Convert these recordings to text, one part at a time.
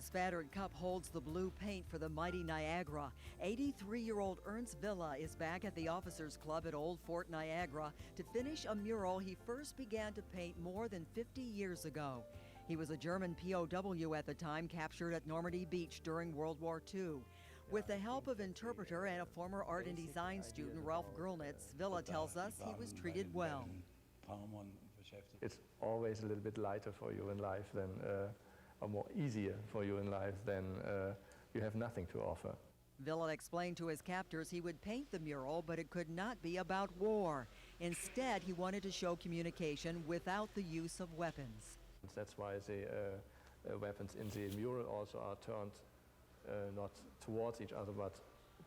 The spattered cup holds the blue paint for the mighty Niagara. 83-year-old Ernst Villa is back at the Officers Club at Old Fort Niagara to finish a mural he first began to paint more than 50 years ago. He was a German POW at the time, captured at Normandy Beach during World War II. With the help of interpreter and a former art and design student, Ralph Grillnitz, Villa tells us he was treated well. It's always a little bit lighter for you in life than or more easier for you in life than you have nothing to offer. Villa explained to his captors he would paint the mural, but it could not be about war. Instead, he wanted to show communication without the use of weapons. That's why the weapons in the mural also are turned not towards each other, but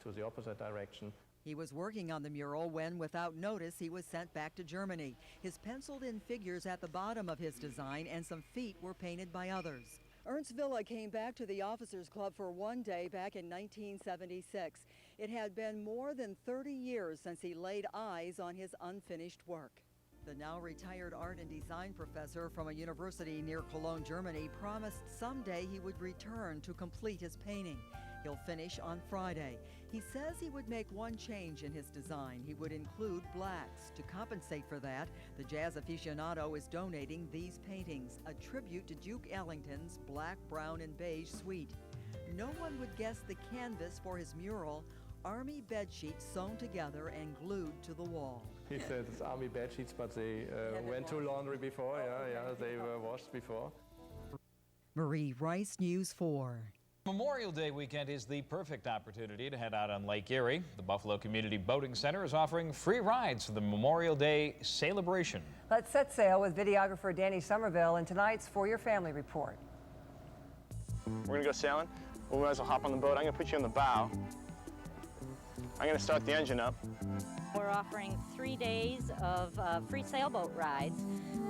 to the opposite direction. He was working on the mural when, without notice, he was sent back to Germany. His penciled-in figures at the bottom of his design and some feet were painted by others. Ernst Villa came back to the Officers Club for one day back in 1976. It had been more than 30 years since he laid eyes on his unfinished work. The now retired art and design professor from a university near Cologne, Germany, promised someday he would return to complete his painting. He'll finish on Friday. He says he would make one change in his design. He would include blacks. To compensate for that, the jazz aficionado is donating these paintings, a tribute to Duke Ellington's black, brown, and beige suite. No one would guess the canvas for his mural, army bed sheets sewn together and glued to the wall. He said it's army bed sheets, but they went to laundry before. They were washed before. Marie Rice, News 4. Memorial Day weekend is the perfect opportunity to head out on Lake Erie. The Buffalo Community Boating Center is offering free rides for the Memorial Day celebration. Let's set sail with videographer Danny Somerville in tonight's For Your Family report. We're going to go sailing. We might as well hop on the boat. I'm going to put you on the bow. I'm going to start the engine up. We're offering 3 days of free sailboat rides.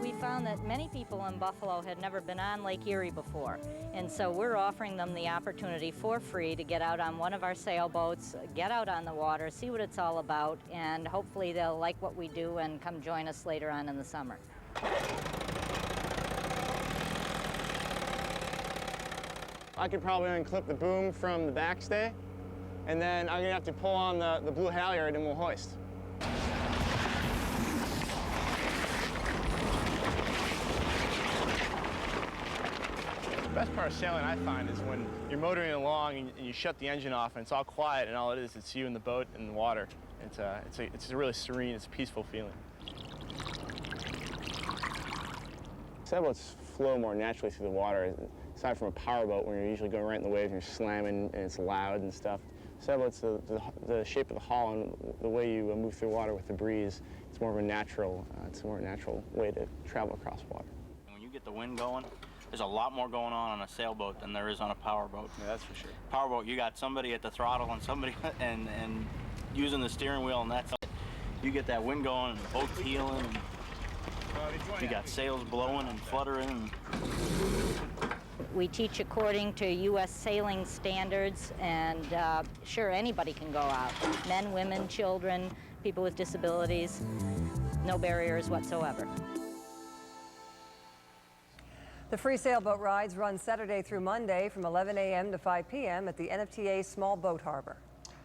We found that many people in Buffalo had never been on Lake Erie before, and so we're offering them the opportunity for free to get out on one of our sailboats, get out on the water, see what it's all about, and hopefully they'll like what we do and come join us later on in the summer. I could probably unclip the boom from the backstay, and then I'm going to have to pull on the blue halyard and we'll hoist. The best part of sailing, I find, is when you're motoring along and you shut the engine off and it's all quiet and all it is, it's you in the boat and the water. It's a really serene, it's a peaceful feeling. Sailboats flow more naturally through the water, aside from a powerboat where you're usually going right in the waves and you're slamming and it's loud and stuff. Sailboats, the shape of the hull and the way you move through water with the breeze, it's more of a natural, way to travel across water. When you get the wind going, there's a lot more going on a sailboat than there is on a powerboat. Yeah, that's for sure. Powerboat, you got somebody at the throttle and somebody and using the steering wheel, and that's it. You get that wind going and the boat's heeling, and you got sails blowing and fluttering. We teach according to U.S. sailing standards, and sure, anybody can go out. Men, women, children, people with disabilities, no barriers whatsoever. The free sailboat rides run Saturday through Monday from 11 a.m. to 5 p.m. at the NFTA Small Boat Harbor.